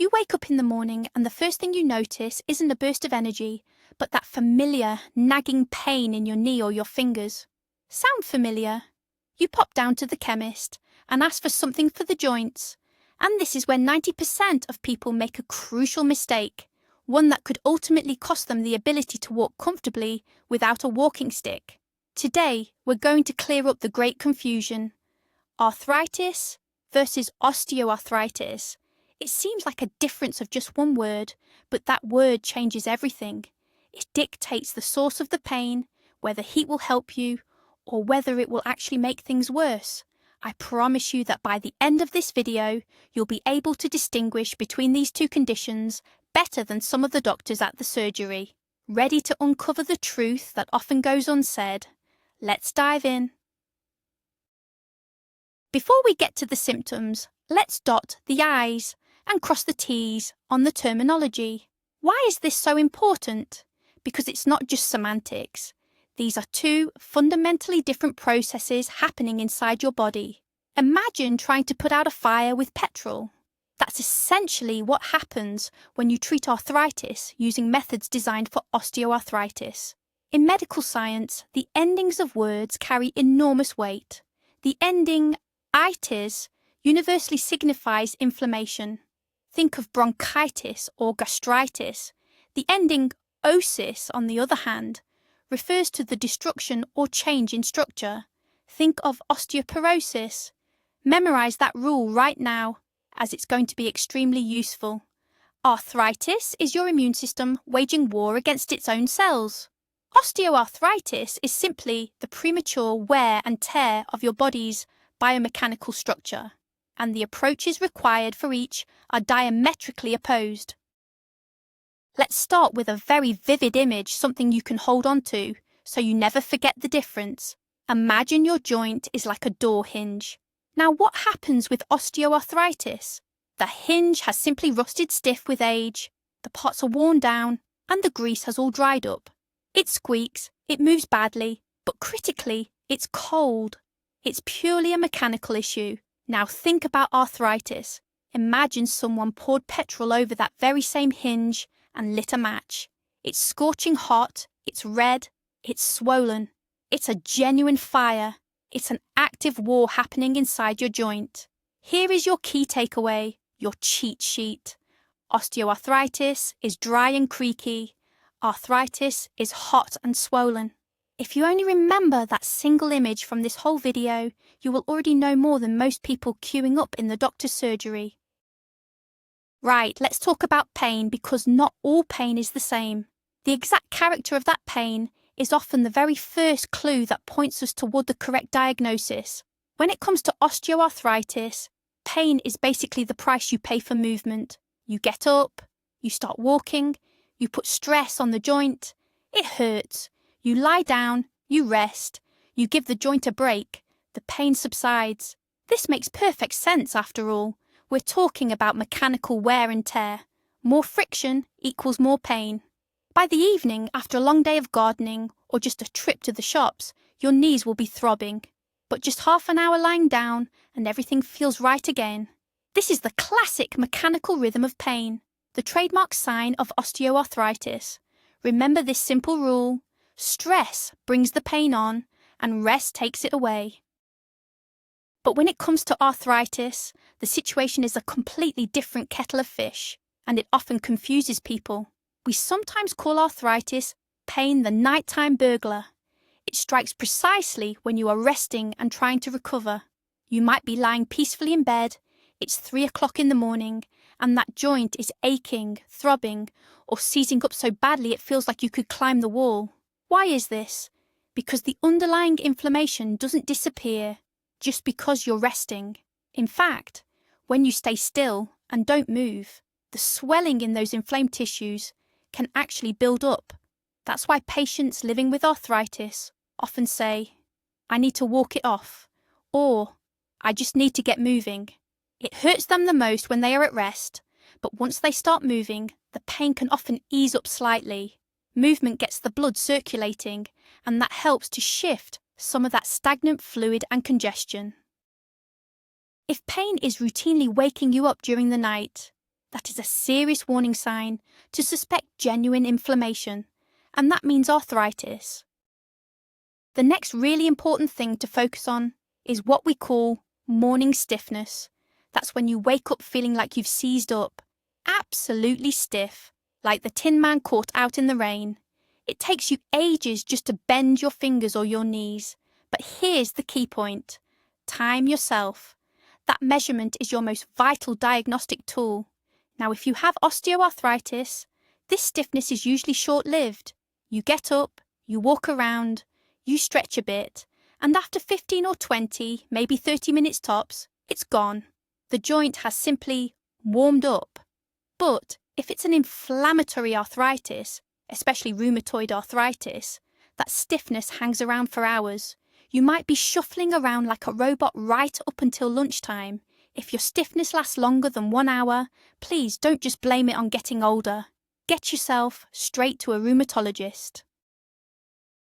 You wake up in the morning and the first thing you notice isn't a burst of energy, but that familiar, nagging pain in your knee or your fingers. Sound familiar? You pop down to the chemist and ask for something for the joints, and this is where 90% of people make a crucial mistake, one that could ultimately cost them the ability to walk comfortably without a walking stick. Today, we're going to clear up the great confusion. Arthritis versus osteoarthritis. It seems like a difference of just one word, but that word changes everything. It dictates the source of the pain, whether heat will help you, or whether it will actually make things worse. I promise you that by the end of this video, you'll be able to distinguish between these two conditions better than some of the doctors at the surgery. Ready to uncover the truth that often goes unsaid? Let's dive in. Before we get to the symptoms, let's dot the I's and cross the T's on the terminology. Why is this so important? Because it's not just semantics. These are two fundamentally different processes happening inside your body. Imagine trying to put out a fire with petrol. That's essentially what happens when you treat arthritis using methods designed for osteoarthritis. In medical science, the endings of words carry enormous weight. The ending itis universally signifies inflammation. Think of bronchitis or gastritis. The ending osis, on the other hand, refers to the destruction or change in structure. Think of osteoporosis. Memorize that rule right now, as it's going to be extremely useful. Arthritis is your immune system waging war against its own cells. Osteoarthritis is simply the premature wear and tear of your body's biomechanical structure, and the approaches required for each are diametrically opposed. Let's start with a very vivid image, something you can hold on to, so you never forget the difference. Imagine your joint is like a door hinge. Now, what happens with osteoarthritis? The hinge has simply rusted stiff with age, the parts are worn down, and the grease has all dried up. It squeaks, it moves badly, but critically, it's cold. It's purely a mechanical issue. Now think about arthritis. Imagine someone poured petrol over that very same hinge and lit a match. It's scorching hot, it's red, it's swollen. It's a genuine fire. It's an active war happening inside your joint. Here is your key takeaway, your cheat sheet. Osteoarthritis is dry and creaky. Arthritis is hot and swollen. If you only remember that single image from this whole video, you will already know more than most people queuing up in the doctor's surgery. Right, let's talk about pain, because not all pain is the same. The exact character of that pain is often the very first clue that points us toward the correct diagnosis. When it comes to osteoarthritis, pain is basically the price you pay for movement. You get up, you start walking, you put stress on the joint, it hurts. You lie down, you rest, you give the joint a break, the pain subsides. This makes perfect sense after all. We're talking about mechanical wear and tear. More friction equals more pain. By the evening, after a long day of gardening or just a trip to the shops, your knees will be throbbing. But just half an hour lying down and everything feels right again. This is the classic mechanical rhythm of pain, the trademark sign of osteoarthritis. Remember this simple rule. Stress brings the pain on, and rest takes it away. But when it comes to arthritis, the situation is a completely different kettle of fish, and it often confuses people. We sometimes call arthritis pain the nighttime burglar. It strikes precisely when you are resting and trying to recover. You might be lying peacefully in bed, it's 3 o'clock in the morning, and that joint is aching, throbbing, or seizing up so badly it feels like you could climb the wall. Why is this? Because the underlying inflammation doesn't disappear just because you're resting. In fact, when you stay still and don't move, the swelling in those inflamed tissues can actually build up. That's why patients living with arthritis often say, "I need to walk it off," or "I just need to get moving." It hurts them the most when they are at rest, but once they start moving, the pain can often ease up slightly. Movement gets the blood circulating, and that helps to shift some of that stagnant fluid and congestion. If pain is routinely waking you up during the night, That is a serious warning sign to suspect genuine inflammation, and that means arthritis. The next really important thing to focus on is what we call morning stiffness. That's when you wake up feeling like you've seized up, absolutely stiff, like the Tin Man caught out in the rain. It takes you ages just to bend your fingers or your knees. But here's the key point. Time yourself. That measurement is your most vital diagnostic tool. Now, if you have osteoarthritis, this stiffness is usually short-lived. You get up, you walk around, you stretch a bit, and after 15 or 20, maybe 30 minutes tops, it's gone. The joint has simply warmed up. But if it's an inflammatory arthritis, especially rheumatoid arthritis, that stiffness hangs around for hours. You might be shuffling around like a robot right up until lunchtime. If your stiffness lasts longer than 1 hour, please don't just blame it on getting older. Get yourself straight to a rheumatologist.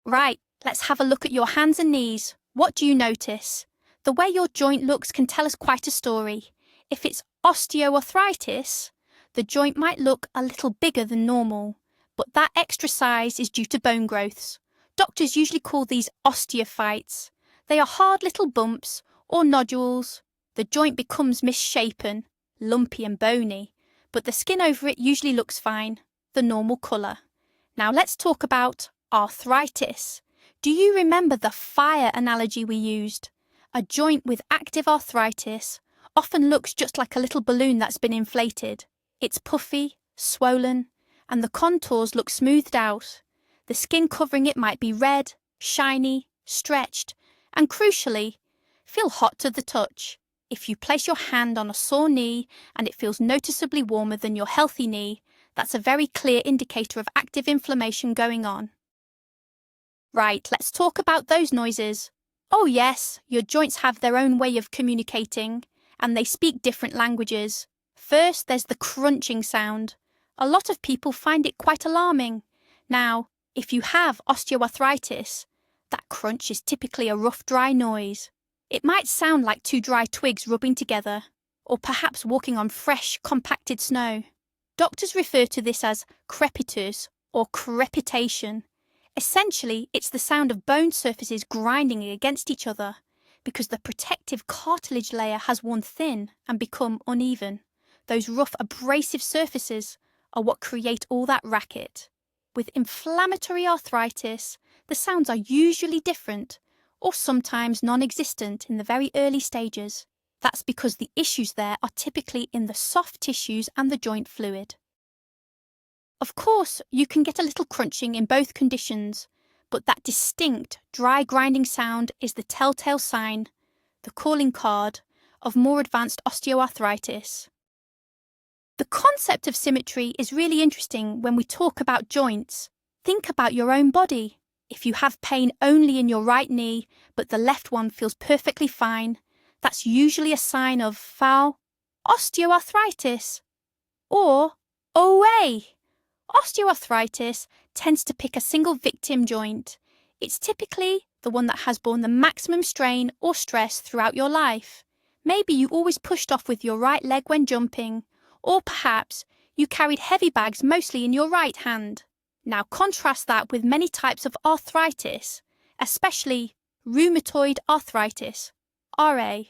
Right, let's have a look at your hands and knees. What do you notice? The way your joint looks can tell us quite a story. If it's osteoarthritis, the joint might look a little bigger than normal, but that extra size is due to bone growths. Doctors usually call these osteophytes. They are hard little bumps or nodules. The joint becomes misshapen, lumpy and bony, but the skin over it usually looks fine, the normal colour. Now let's talk about arthritis. Do you remember the fire analogy we used? A joint with active arthritis often looks just like a little balloon that's been inflated. It's puffy, swollen, and the contours look smoothed out. The skin covering it might be red, shiny, stretched, and crucially, feel hot to the touch. If you place your hand on a sore knee and it feels noticeably warmer than your healthy knee, that's a very clear indicator of active inflammation going on. Right, let's talk about those noises. Oh yes, your joints have their own way of communicating, and they speak different languages. First, there's the crunching sound. A lot of people find it quite alarming. Now, if you have osteoarthritis, that crunch is typically a rough, dry noise. It might sound like 2 dry twigs rubbing together, or perhaps walking on fresh, compacted snow. Doctors refer to this as crepitus or crepitation. Essentially, it's the sound of bone surfaces grinding against each other because the protective cartilage layer has worn thin and become uneven. Those rough, abrasive surfaces are what create all that racket. With inflammatory arthritis, the sounds are usually different or sometimes non-existent in the very early stages. That's because the issues there are typically in the soft tissues and the joint fluid. Of course, you can get a little crunching in both conditions, but that distinct, dry grinding sound is the telltale sign, the calling card, of more advanced osteoarthritis. The concept of symmetry is really interesting when we talk about joints. Think about your own body. If you have pain only in your right knee, but the left one feels perfectly fine, that's usually a sign of foul osteoarthritis. Or OA. Osteoarthritis tends to pick a single victim joint. It's typically the one that has borne the maximum strain or stress throughout your life. Maybe you always pushed off with your right leg when jumping, or perhaps you carried heavy bags mostly in your right hand. Now contrast that with many types of arthritis, especially rheumatoid arthritis, RA.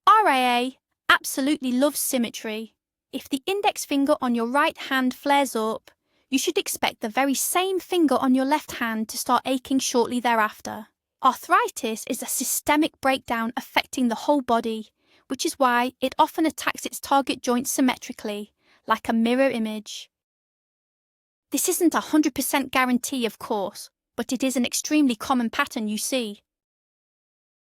RAA absolutely loves symmetry. If the index finger on your right hand flares up, you should expect the very same finger on your left hand to start aching shortly thereafter. Arthritis is a systemic breakdown affecting the whole body, which is why it often attacks its target joint symmetrically, like a mirror image. This isn't a 100% guarantee, of course, but it is an extremely common pattern you see.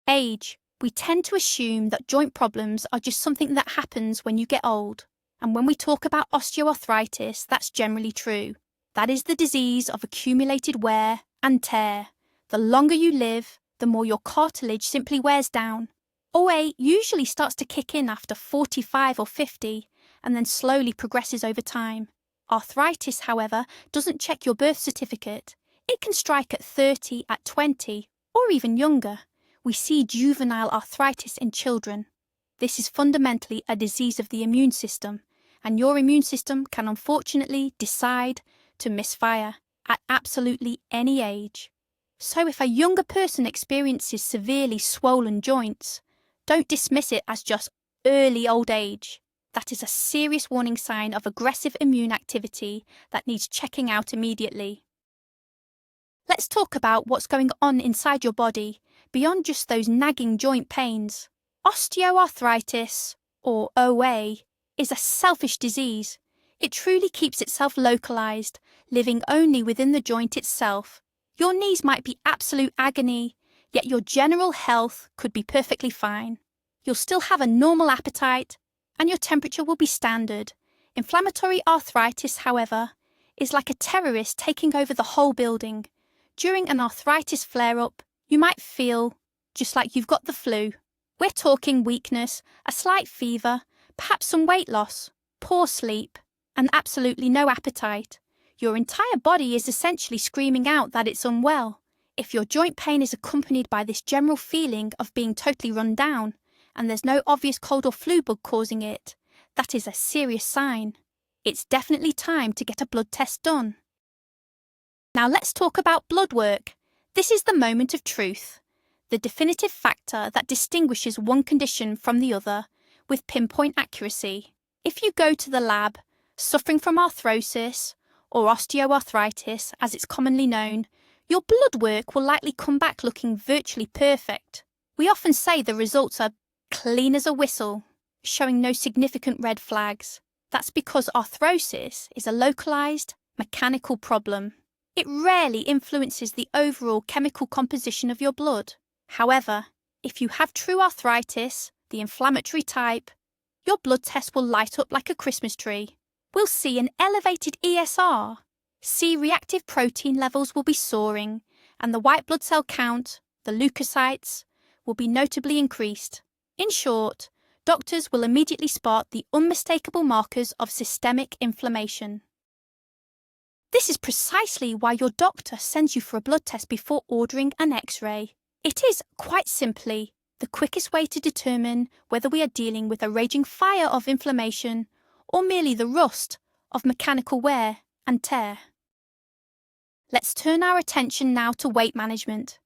Age. We tend to assume that joint problems are just something that happens when you get old. And when we talk about osteoarthritis, that's generally true. That is the disease of accumulated wear and tear. The longer you live, the more your cartilage simply wears down. OA usually starts to kick in after 45 or 50, and then slowly progresses over time. Arthritis, however, doesn't check your birth certificate. It can strike at 30, at 20, or even younger. We see juvenile arthritis in children. This is fundamentally a disease of the immune system, and your immune system can unfortunately decide to misfire at absolutely any age. So if a younger person experiences severely swollen joints, don't dismiss it as just early old age. That is a serious warning sign of aggressive immune activity that needs checking out immediately. Let's talk about what's going on inside your body beyond just those nagging joint pains. Osteoarthritis, or OA, is a selfish disease. It truly keeps itself localized, living only within the joint itself. Your knees might be absolute agony, yet your general health could be perfectly fine. You'll still have a normal appetite, and your temperature will be standard. Inflammatory arthritis, however, is like a terrorist taking over the whole building. During an arthritis flare-up, you might feel just like you've got the flu. We're talking weakness, a slight fever, perhaps some weight loss, poor sleep, and absolutely no appetite. Your entire body is essentially screaming out that it's unwell. If your joint pain is accompanied by this general feeling of being totally run down, and there's no obvious cold or flu bug causing it, that is a serious sign. It's definitely time to get a blood test done. Now let's talk about blood work. This is the moment of truth, the definitive factor that distinguishes one condition from the other with pinpoint accuracy. If you go to the lab, suffering from arthrosis, or osteoarthritis as it's commonly known, your blood work will likely come back looking virtually perfect. We often say the results are clean as a whistle, showing no significant red flags. That's because arthrosis is a localized, mechanical problem. It rarely influences the overall chemical composition of your blood. However, if you have true arthritis, the inflammatory type, your blood test will light up like a Christmas tree. We'll see an elevated ESR. C-reactive protein levels will be soaring, and the white blood cell count, the leukocytes, will be notably increased. In short, doctors will immediately spot the unmistakable markers of systemic inflammation. This is precisely why your doctor sends you for a blood test before ordering an X-ray. It is, quite simply, the quickest way to determine whether we are dealing with a raging fire of inflammation or merely the rust of mechanical wear and tear. Let's turn our attention now to weight management.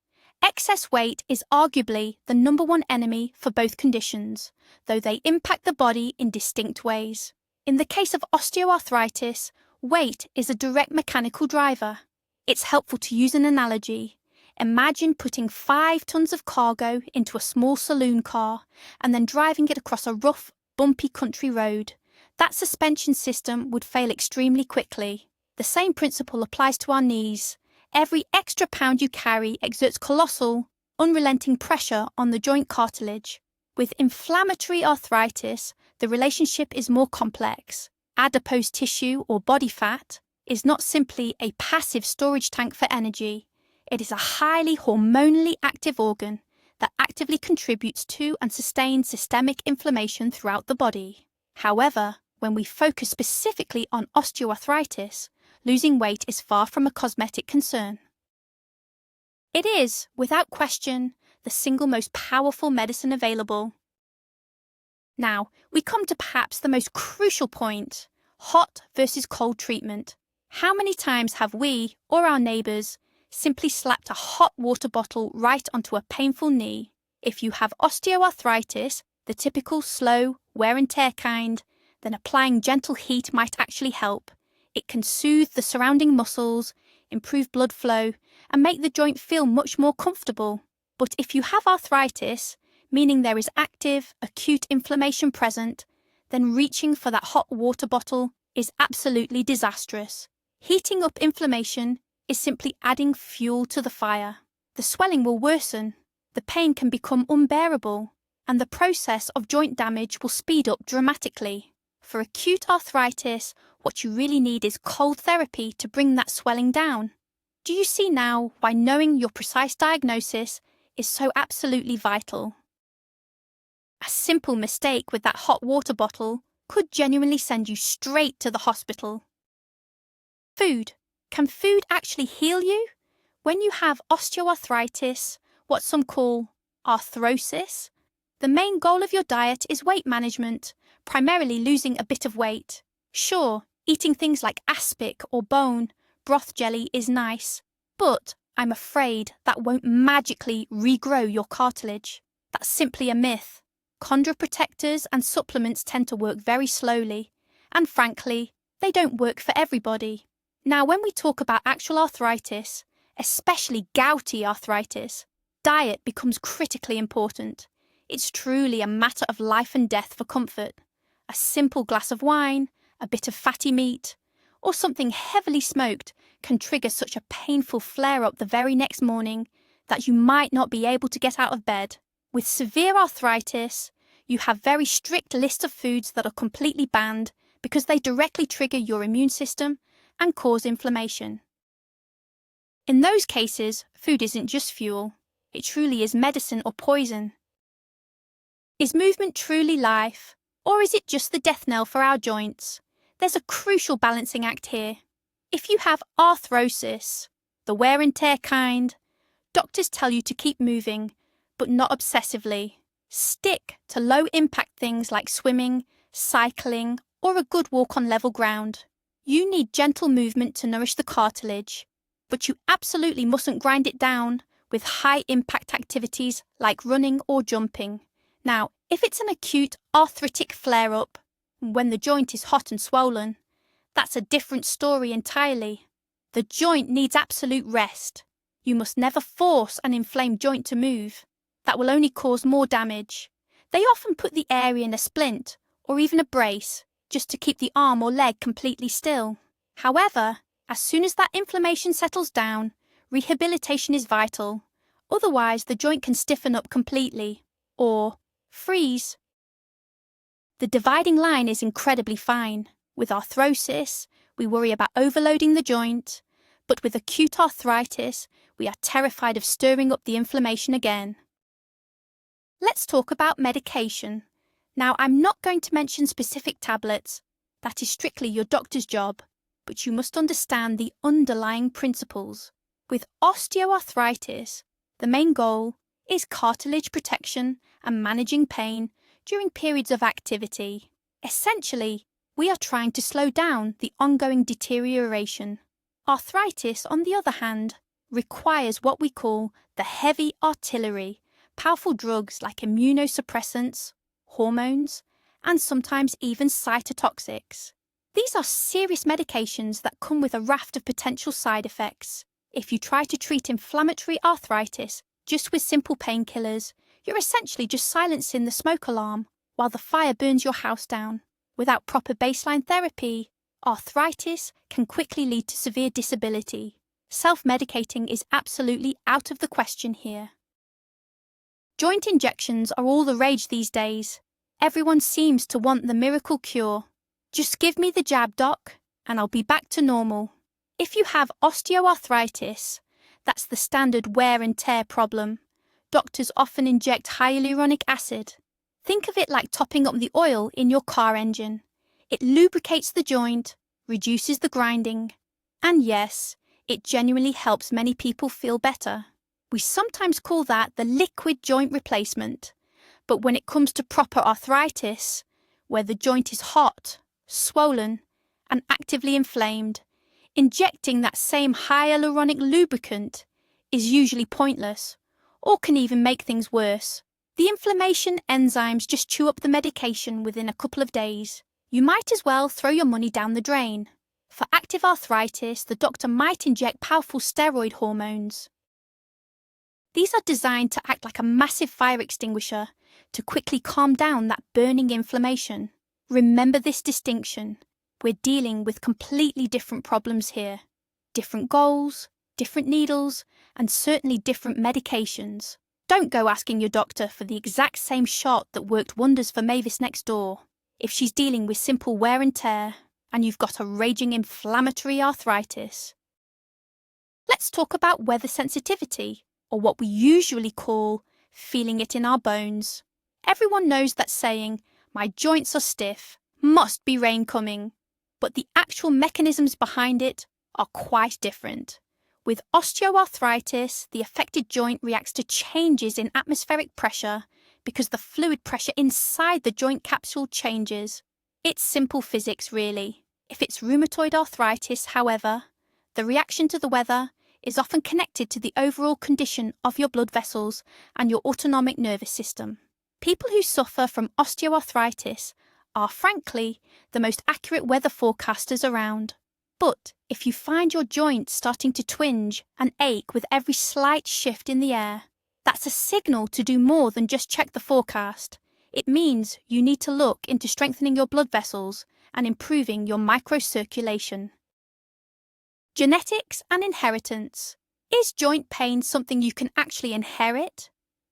Excess weight is arguably the number one enemy for both conditions, though they impact the body in distinct ways. In the case of osteoarthritis, weight is a direct mechanical driver. It's helpful to use an analogy. Imagine putting 5 tons of cargo into a small saloon car and then driving it across a rough, bumpy country road. That suspension system would fail extremely quickly. The same principle applies to our knees. Every extra pound you carry exerts colossal, unrelenting pressure on the joint cartilage. With inflammatory arthritis, the relationship is more complex. Adipose tissue or body fat is not simply a passive storage tank for energy. It is a highly hormonally active organ that actively contributes to and sustains systemic inflammation throughout the body. However, when we focus specifically on osteoarthritis, losing weight is far from a cosmetic concern. It is, without question, the single most powerful medicine available. Now, we come to perhaps the most crucial point: hot versus cold treatment. How many times have we, or our neighbours, simply slapped a hot water bottle right onto a painful knee? If you have osteoarthritis, the typical slow, wear and tear kind, then applying gentle heat might actually help. It can soothe the surrounding muscles, improve blood flow, and make the joint feel much more comfortable. But if you have arthritis, meaning there is active, acute inflammation present, then reaching for that hot water bottle is absolutely disastrous. Heating up inflammation is simply adding fuel to the fire. The swelling will worsen, the pain can become unbearable, and the process of joint damage will speed up dramatically. For acute arthritis, what you really need is cold therapy to bring that swelling down. Do you see now why knowing your precise diagnosis is so absolutely vital? A simple mistake with that hot water bottle could genuinely send you straight to the hospital. Food. Can food actually heal you? When you have osteoarthritis, what some call arthrosis, the main goal of your diet is weight management, primarily losing a bit of weight. Sure, eating things like aspic or bone broth jelly is nice, but I'm afraid that won't magically regrow your cartilage. That's simply a myth. Chondroprotectors and supplements tend to work very slowly, and frankly, they don't work for everybody. Now, when we talk about actual arthritis, especially gouty arthritis, diet becomes critically important. It's truly a matter of life and death for comfort. A simple glass of wine, a bit of fatty meat, or something heavily smoked can trigger such a painful flare-up the very next morning that you might not be able to get out of bed. With severe arthritis, you have very strict lists of foods that are completely banned because they directly trigger your immune system and cause inflammation. In those cases, food isn't just fuel, it truly is medicine or poison. Is movement truly life, or is it just the death knell for our joints? There's a crucial balancing act here. If you have arthrosis, the wear and tear kind, doctors tell you to keep moving, but not obsessively. Stick to low-impact things like swimming, cycling, or a good walk on level ground. You need gentle movement to nourish the cartilage, but you absolutely mustn't grind it down with high-impact activities like running or jumping. Now, if it's an acute arthritic flare-up, when the joint is hot and swollen, that's a different story entirely. The joint needs absolute rest. You must never force an inflamed joint to move. That will only cause more damage. They often put the area in a splint or even a brace just to keep the arm or leg completely still. However, as soon as that inflammation settles down, rehabilitation is vital. Otherwise, the joint can stiffen up completely or freeze. The dividing line is incredibly fine. With arthrosis, we worry about overloading the joint, but with acute arthritis, we are terrified of stirring up the inflammation again. Let's talk about medication. Now, I'm not going to mention specific tablets. That is strictly your doctor's job, but you must understand the underlying principles. With osteoarthritis, the main goal is cartilage protection and managing pain during periods of activity. Essentially, we are trying to slow down the ongoing deterioration. Arthritis, on the other hand, requires what we call the heavy artillery, powerful drugs like immunosuppressants, hormones, and sometimes even cytotoxics. These are serious medications that come with a raft of potential side effects. If you try to treat inflammatory arthritis just with simple painkillers, you're essentially just silencing the smoke alarm while the fire burns your house down. Without proper baseline therapy, arthritis can quickly lead to severe disability. Self-medicating is absolutely out of the question here. Joint injections are all the rage these days. Everyone seems to want the miracle cure. Just give me the jab, doc, and I'll be back to normal. If you have osteoarthritis, that's the standard wear and tear problem. Doctors often inject hyaluronic acid. Think of it like topping up the oil in your car engine. It lubricates the joint, reduces the grinding, and yes, it genuinely helps many people feel better. We sometimes call that the liquid joint replacement. But when it comes to proper arthritis, where the joint is hot, swollen, and actively inflamed, injecting that same hyaluronic lubricant is usually pointless, or can even make things worse. The inflammation enzymes just chew up the medication within a couple of days. You might as well throw your money down the drain. For active arthritis, the doctor might inject powerful steroid hormones. These are designed to act like a massive fire extinguisher to quickly calm down that burning inflammation. Remember this distinction. We're dealing with completely different problems here. Different goals, different needles, and certainly different medications. Don't go asking your doctor for the exact same shot that worked wonders for Mavis next door. If she's dealing with simple wear and tear, and you've got a raging inflammatory arthritis. Let's talk about weather sensitivity, or what we usually call feeling it in our bones. Everyone knows that saying, "My joints are stiff, must be rain coming," but the actual mechanisms behind it are quite different. With osteoarthritis, the affected joint reacts to changes in atmospheric pressure because the fluid pressure inside the joint capsule changes. It's simple physics, really. If it's rheumatoid arthritis, however, the reaction to the weather is often connected to the overall condition of your blood vessels and your autonomic nervous system. People who suffer from osteoarthritis are, frankly, the most accurate weather forecasters around. But if you find your joints starting to twinge and ache with every slight shift in the air, that's a signal to do more than just check the forecast. It means you need to look into strengthening your blood vessels and improving your microcirculation. Genetics and inheritance. Is joint pain something you can actually inherit?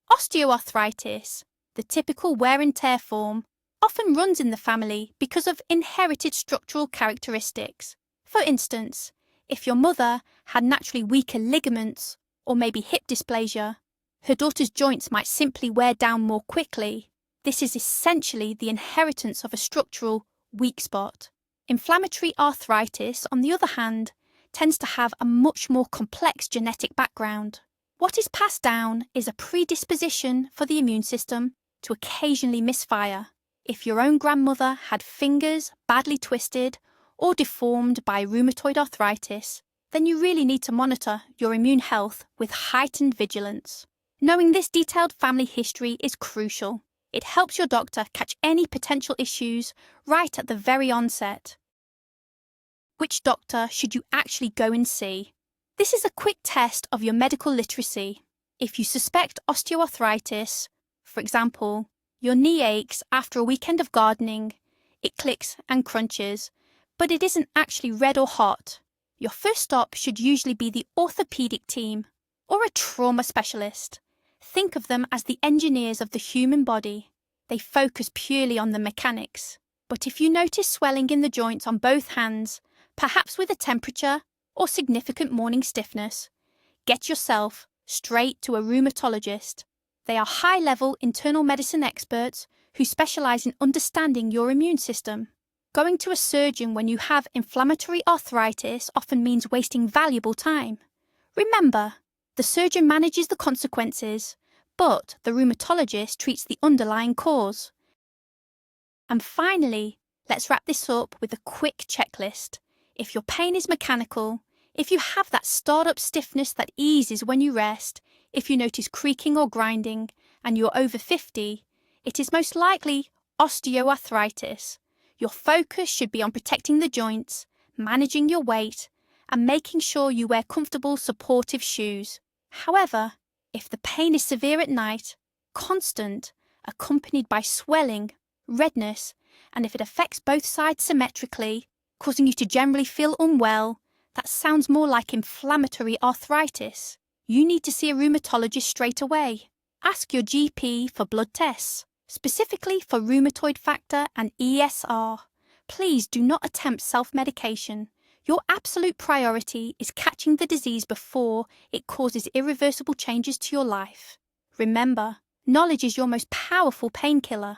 Osteoarthritis, the typical wear and tear form, often runs in the family because of inherited structural characteristics. For instance, if your mother had naturally weaker ligaments or maybe hip dysplasia, her daughter's joints might simply wear down more quickly. This is essentially the inheritance of a structural weak spot. Inflammatory arthritis, on the other hand, tends to have a much more complex genetic background. What is passed down is a predisposition for the immune system to occasionally misfire. If your own grandmother had fingers badly twisted or deformed by rheumatoid arthritis, then you really need to monitor your immune health with heightened vigilance. Knowing this detailed family history is crucial. It helps your doctor catch any potential issues right at the very onset. Which doctor should you actually go and see? This is a quick test of your medical literacy. If you suspect osteoarthritis, for example, your knee aches after a weekend of gardening, it clicks and crunches, but it isn't actually red or hot, your first stop should usually be the orthopedic team or a trauma specialist. Think of them as the engineers of the human body. They focus purely on the mechanics. But if you notice swelling in the joints on both hands, perhaps with a temperature or significant morning stiffness, get yourself straight to a rheumatologist. They are high-level internal medicine experts who specialize in understanding your immune system. Going to a surgeon when you have inflammatory arthritis often means wasting valuable time. Remember, the surgeon manages the consequences, but the rheumatologist treats the underlying cause. And finally, let's wrap this up with a quick checklist. If your pain is mechanical, if you have that start-up stiffness that eases when you rest, if you notice creaking or grinding, and you're over 50, it is most likely osteoarthritis. Your focus should be on protecting the joints, managing your weight, and making sure you wear comfortable, supportive shoes. However, if the pain is severe at night, constant, accompanied by swelling, redness, and if it affects both sides symmetrically, causing you to generally feel unwell, that sounds more like inflammatory arthritis. You need to see a rheumatologist straight away. Ask your GP for blood tests, specifically for rheumatoid factor and ESR. Please do not attempt self-medication. Your absolute priority is catching the disease before it causes irreversible changes to your life. Remember, knowledge is your most powerful painkiller.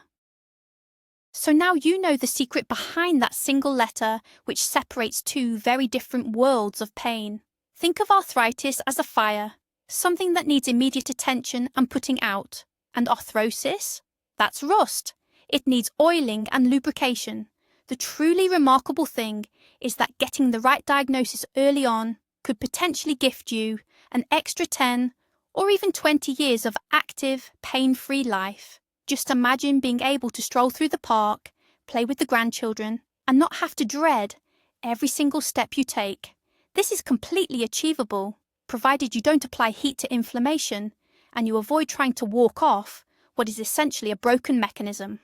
So now you know the secret behind that single letter which separates two very different worlds of pain. Think of arthritis as a fire, something that needs immediate attention and putting out. And arthrosis? That's rust. It needs oiling and lubrication. The truly remarkable thing is that getting the right diagnosis early on could potentially gift you an extra 10 or even 20 years of active, pain-free life. Just imagine being able to stroll through the park, play with the grandchildren, and not have to dread every single step you take. This is completely achievable, provided you don't apply heat to inflammation and you avoid trying to walk off what is essentially a broken mechanism.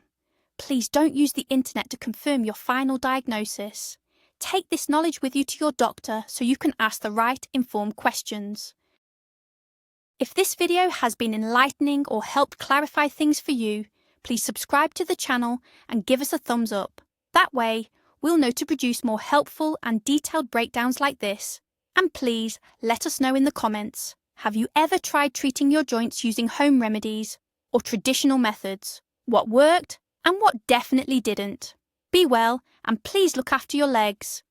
Please don't use the internet to confirm your final diagnosis. Take this knowledge with you to your doctor so you can ask the right informed questions. If this video has been enlightening or helped clarify things for you, please subscribe to the channel and give us a thumbs up. That way, we'll know to produce more helpful and detailed breakdowns like this. And please let us know in the comments, have you ever tried treating your joints using home remedies or traditional methods? What worked and what definitely didn't? Be well and please look after your legs.